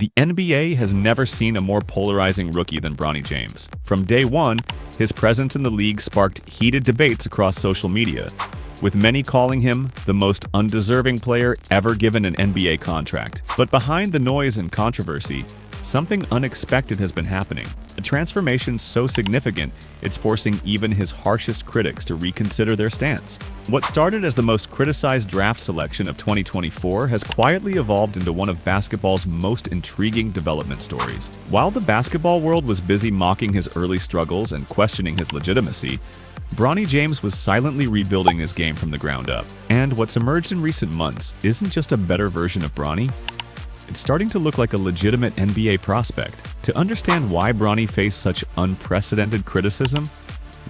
The NBA has never seen a more polarizing rookie than Bronny James. From day one, his presence in the league sparked heated debates across social media, with many calling him the most undeserving player ever given an NBA contract. But behind the noise and controversy, something unexpected has been happening. A transformation so significant, it's forcing even his harshest critics to reconsider their stance. What started as the most criticized draft selection of 2024 has quietly evolved into one of basketball's most intriguing development stories. While the basketball world was busy mocking his early struggles and questioning his legitimacy, Bronny James was silently rebuilding his game from the ground up. And what's emerged in recent months isn't just a better version of Bronny, it's starting to look like a legitimate NBA prospect. To understand why Bronny faced such unprecedented criticism,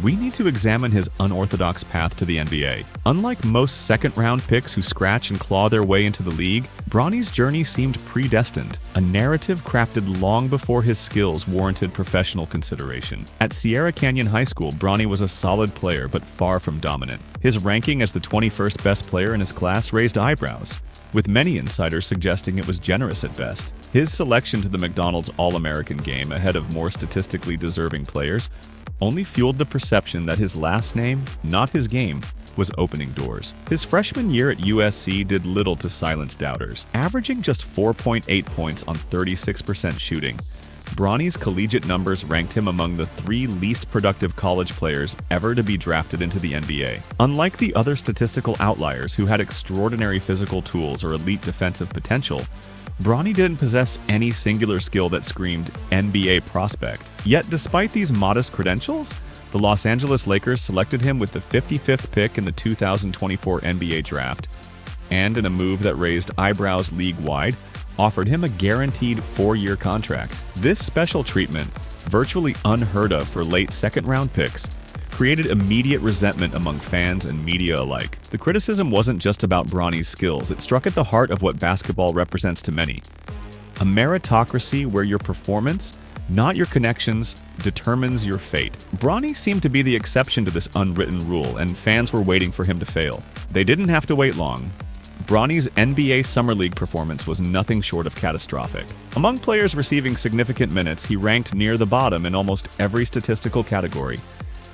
we need to examine his unorthodox path to the NBA. Unlike most second-round picks who scratch and claw their way into the league, Bronny's journey seemed predestined, a narrative crafted long before his skills warranted professional consideration. At Sierra Canyon High School, Bronny was a solid player but far from dominant. His ranking as the 21st best player in his class raised eyebrows, with many insiders suggesting it was generous at best. His selection to the McDonald's All-American game ahead of more statistically deserving players only fueled the perception that his last name, not his game, was opening doors. His freshman year at USC did little to silence doubters. Averaging just 4.8 points on 36% shooting, Bronny's collegiate numbers ranked him among the 3 least productive college players ever to be drafted into the NBA. Unlike the other statistical outliers who had extraordinary physical tools or elite defensive potential, Bronny didn't possess any singular skill that screamed NBA prospect. Yet despite these modest credentials, the Los Angeles Lakers selected him with the 55th pick in the 2024 NBA draft, and in a move that raised eyebrows league-wide, offered him a guaranteed 4-year contract. This special treatment, virtually unheard of for late second-round picks, created immediate resentment among fans and media alike. The criticism wasn't just about Bronny's skills, it struck at the heart of what basketball represents to many. A meritocracy where your performance, not your connections, determines your fate. Bronny seemed to be the exception to this unwritten rule, and fans were waiting for him to fail. They didn't have to wait long. Bronny's NBA Summer League performance was nothing short of catastrophic. Among players receiving significant minutes, he ranked near the bottom in almost every statistical category,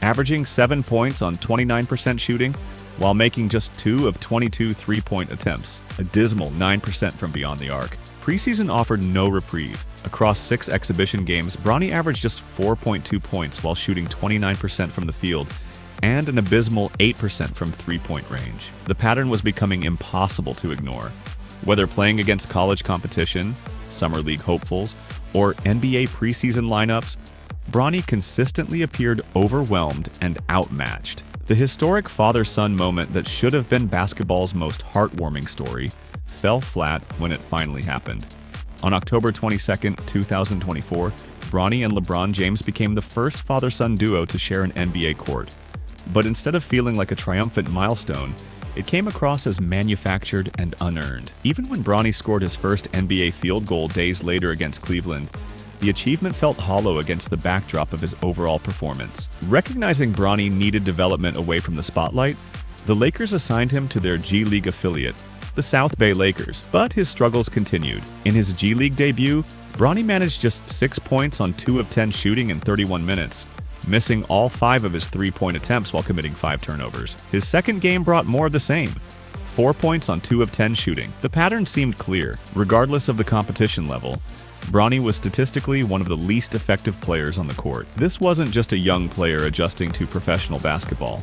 averaging 7 points on 29% shooting, while making just 2 of 22 three-point attempts, a dismal 9% from beyond the arc. Preseason offered no reprieve. Across 6 exhibition games, Bronny averaged just 4.2 points while shooting 29% from the field, and an abysmal 8% from three-point range. The pattern was becoming impossible to ignore. Whether playing against college competition, Summer League hopefuls, or NBA preseason lineups, Bronny consistently appeared overwhelmed and outmatched. The historic father-son moment that should have been basketball's most heartwarming story fell flat when it finally happened. On October 22, 2024, Bronny and LeBron James became the first father-son duo to share an NBA court. But instead of feeling like a triumphant milestone, it came across as manufactured and unearned. Even when Bronny scored his first NBA field goal days later against Cleveland, the achievement felt hollow against the backdrop of his overall performance. Recognizing Bronny needed development away from the spotlight, the Lakers assigned him to their G League affiliate, the South Bay Lakers. But his struggles continued. In his G League debut, Bronny managed just 6 points on 2 of 10 shooting in 31 minutes, missing all 5 of his three-point attempts while committing 5 turnovers. His second game brought more of the same, 4 points on 2 of 10 shooting. The pattern seemed clear. Regardless of the competition level, Bronny was statistically one of the least effective players on the court. This wasn't just a young player adjusting to professional basketball.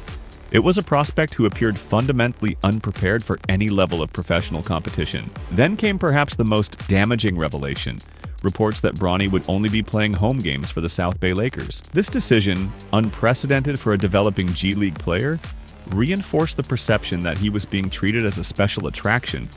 It was a prospect who appeared fundamentally unprepared for any level of professional competition. Then came perhaps the most damaging revelation: reports that Bronny would only be playing home games for the South Bay Lakers. This decision, unprecedented for a developing G League player, reinforced the perception that he was being treated as a special attraction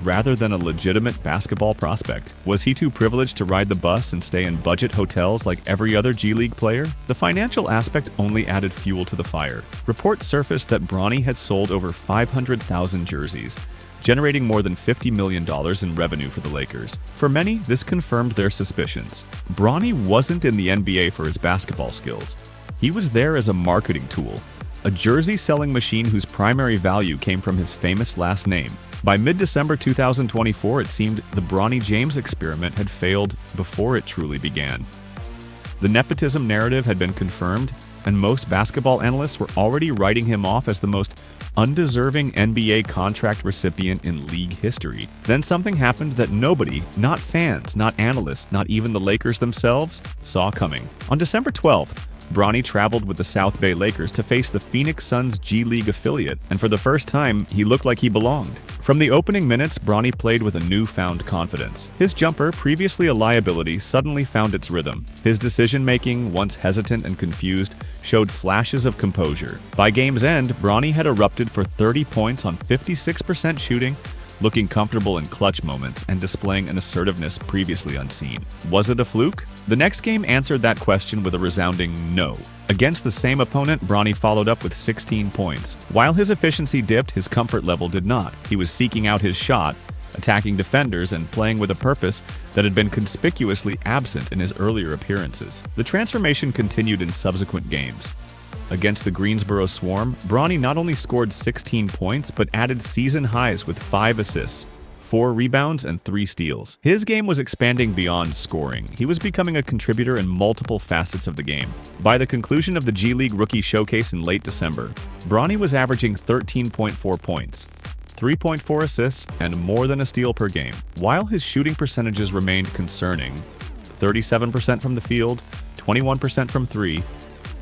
rather than a legitimate basketball prospect. Was he too privileged to ride the bus and stay in budget hotels like every other G League player? The financial aspect only added fuel to the fire. Reports surfaced that Bronny had sold over 500,000 jerseys, generating more than $50 million in revenue for the Lakers. For many, this confirmed their suspicions. Bronny wasn't in the NBA for his basketball skills. He was there as a marketing tool, a jersey-selling machine whose primary value came from his famous last name, By mid-December 2024, it seemed the Bronny James experiment had failed before it truly began. The nepotism narrative had been confirmed, and most basketball analysts were already writing him off as the most undeserving NBA contract recipient in league history. Then something happened that nobody, not fans, not analysts, not even the Lakers themselves, saw coming. On December 12th, Bronny traveled with the South Bay Lakers to face the Phoenix Suns G League affiliate, and for the first time, he looked like he belonged. From the opening minutes, Bronny played with a newfound confidence. His jumper, previously a liability, suddenly found its rhythm. His decision-making, once hesitant and confused, showed flashes of composure. By game's end, Bronny had erupted for 30 points on 56% shooting, looking comfortable in clutch moments and displaying an assertiveness previously unseen. Was it a fluke? The next game answered that question with a resounding no. Against the same opponent, Bronny followed up with 16 points. While his efficiency dipped, his comfort level did not. He was seeking out his shot, attacking defenders, and playing with a purpose that had been conspicuously absent in his earlier appearances. The transformation continued in subsequent games. Against the Greensboro Swarm, Bronny not only scored 16 points, but added season highs with 5 assists, 4 rebounds, and 3 steals. His game was expanding beyond scoring. He was becoming a contributor in multiple facets of the game. By the conclusion of the G League Rookie Showcase in late December, Bronny was averaging 13.4 points, 3.4 assists, and more than a steal per game. While his shooting percentages remained concerning, 37% from the field, 21% from 3,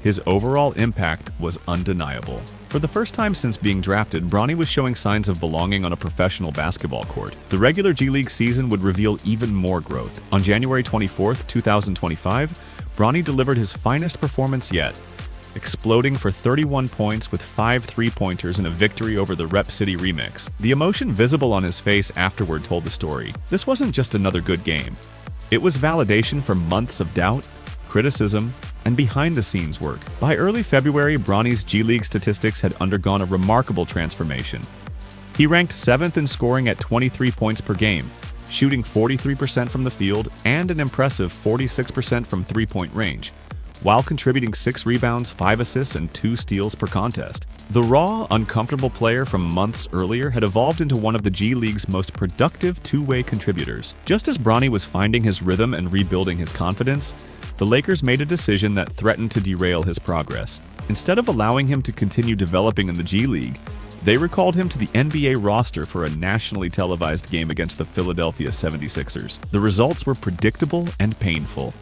his overall impact was undeniable. For the first time since being drafted, Bronny was showing signs of belonging on a professional basketball court. The regular G League season would reveal even more growth. On January 24, 2025, Bronny delivered his finest performance yet, exploding for 31 points with 5 three-pointers in a victory over the Rep City Remix. The emotion visible on his face afterward told the story. This wasn't just another good game. It was validation for months of doubt, criticism, and behind-the-scenes work. By early February, Bronny's G League statistics had undergone a remarkable transformation. He ranked 7th in scoring at 23 points per game, shooting 43% from the field and an impressive 46% from three-point range, while contributing 6 rebounds, 5 assists, and 2 steals per contest. The raw, uncomfortable player from months earlier had evolved into one of the G League's most productive two-way contributors. Just as Bronny was finding his rhythm and rebuilding his confidence, the Lakers made a decision that threatened to derail his progress. Instead of allowing him to continue developing in the G League, they recalled him to the NBA roster for a nationally televised game against the Philadelphia 76ers. The results were predictable and painful.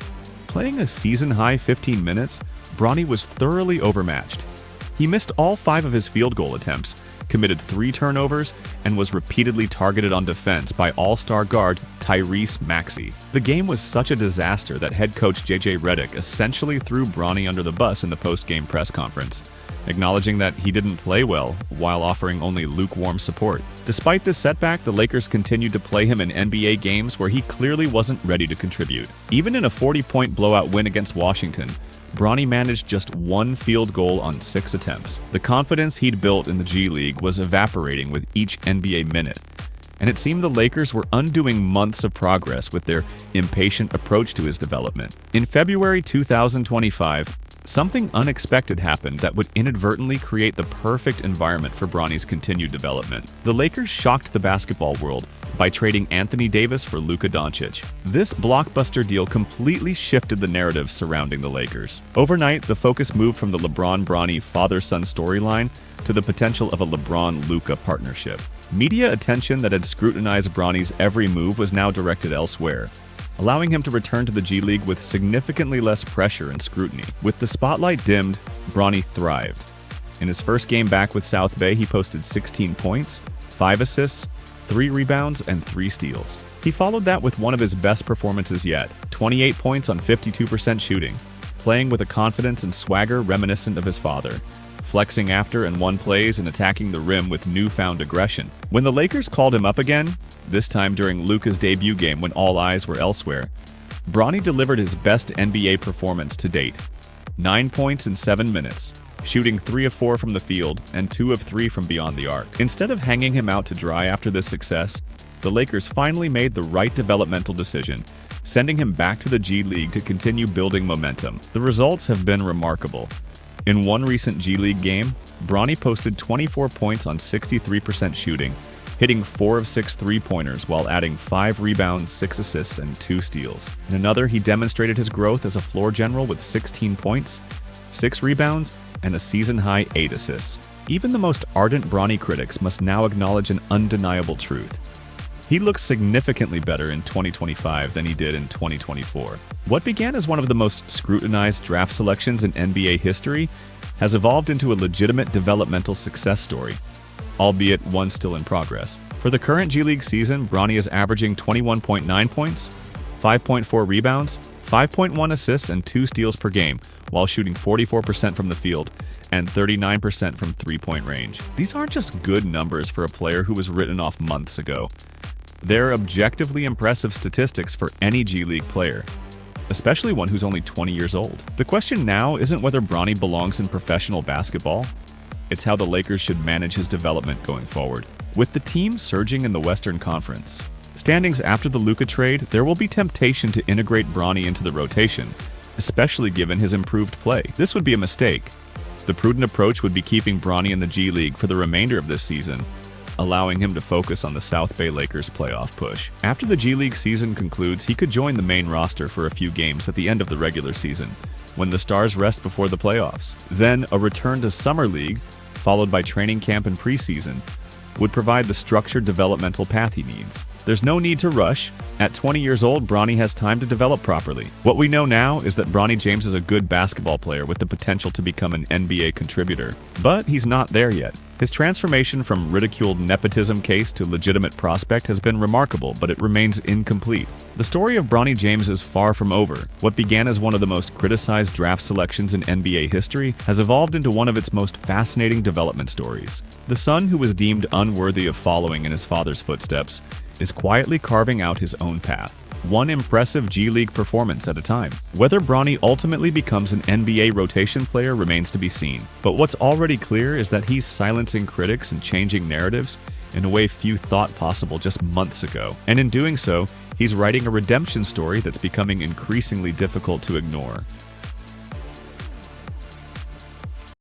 Playing a season-high 15 minutes, Bronny was thoroughly overmatched. He missed all 5 of his field goal attempts, committed 3 turnovers, and was repeatedly targeted on defense by all-star guard Tyrese Maxey. The game was such a disaster that head coach JJ Redick essentially threw Bronny under the bus in the post-game press conference, acknowledging that he didn't play well while offering only lukewarm support. Despite this setback, the Lakers continued to play him in NBA games where he clearly wasn't ready to contribute. Even in a 40-point blowout win against Washington, Bronny managed just 1 field goal on 6 attempts. The confidence he'd built in the G League was evaporating with each NBA minute, and it seemed the Lakers were undoing months of progress with their impatient approach to his development. In February 2025, something unexpected happened that would inadvertently create the perfect environment for Bronny's continued development. The Lakers shocked the basketball world by trading Anthony Davis for Luka Doncic. This blockbuster deal completely shifted the narrative surrounding the Lakers. Overnight, the focus moved from the LeBron-Bronny father-son storyline to the potential of a LeBron-Luka partnership. Media attention that had scrutinized Bronny's every move was now directed elsewhere, allowing him to return to the G League with significantly less pressure and scrutiny. With the spotlight dimmed, Bronny thrived. In his first game back with South Bay, he posted 16 points, 5 assists, 3 rebounds, and 3 steals. He followed that with one of his best performances yet, 28 points on 52% shooting, playing with a confidence and swagger reminiscent of his father, flexing after and won plays and attacking the rim with newfound aggression. When the Lakers called him up again, this time during Luka's debut game when all eyes were elsewhere, Bronny delivered his best NBA performance to date. 9 points in 7 minutes, shooting 3 of 4 from the field and 2 of 3 from beyond the arc. Instead of hanging him out to dry after this success, the Lakers finally made the right developmental decision, sending him back to the G League to continue building momentum. The results have been remarkable. In one recent G League game, Bronny posted 24 points on 63% shooting, hitting 4 of 6 three-pointers while adding 5 rebounds, 6 assists, and 2 steals. In another, he demonstrated his growth as a floor general with 16 points, 6 rebounds, and a season-high 8 assists. Even the most ardent Bronny critics must now acknowledge an undeniable truth. He looks significantly better in 2025 than he did in 2024. What began as one of the most scrutinized draft selections in NBA history has evolved into a legitimate developmental success story, albeit one still in progress. For the current G League season, Bronny is averaging 21.9 points, 5.4 rebounds, 5.1 assists, and 2 steals per game, while shooting 44% from the field and 39% from three-point range. These aren't just good numbers for a player who was written off months ago. They're objectively impressive statistics for any G League player, especially one who's only 20 years old. The question now isn't whether Bronny belongs in professional basketball. It's how the Lakers should manage his development going forward. With the team surging in the Western Conference standings after the Luka trade, there will be temptation to integrate Bronny into the rotation, especially given his improved play. This would be a mistake. The prudent approach would be keeping Bronny in the G League for the remainder of this season, allowing him to focus on the South Bay Lakers playoff push. After the G League season concludes, he could join the main roster for a few games at the end of the regular season, when the stars rest before the playoffs. Then, a return to Summer League, followed by training camp and preseason, would provide the structured developmental path he needs. There's no need to rush. At 20 years old, Bronny has time to develop properly. What we know now is that Bronny James is a good basketball player with the potential to become an NBA contributor. But he's not there yet. His transformation from ridiculed nepotism case to legitimate prospect has been remarkable, but it remains incomplete. The story of Bronny James is far from over. What began as one of the most criticized draft selections in NBA history has evolved into one of its most fascinating development stories. The son who was deemed unworthy of following in his father's footsteps is quietly carving out his own path, one impressive G League performance at a time. Whether Bronny ultimately becomes an NBA rotation player remains to be seen, but what's already clear is that he's silencing critics and changing narratives in a way few thought possible just months ago. And in doing so, he's writing a redemption story that's becoming increasingly difficult to ignore.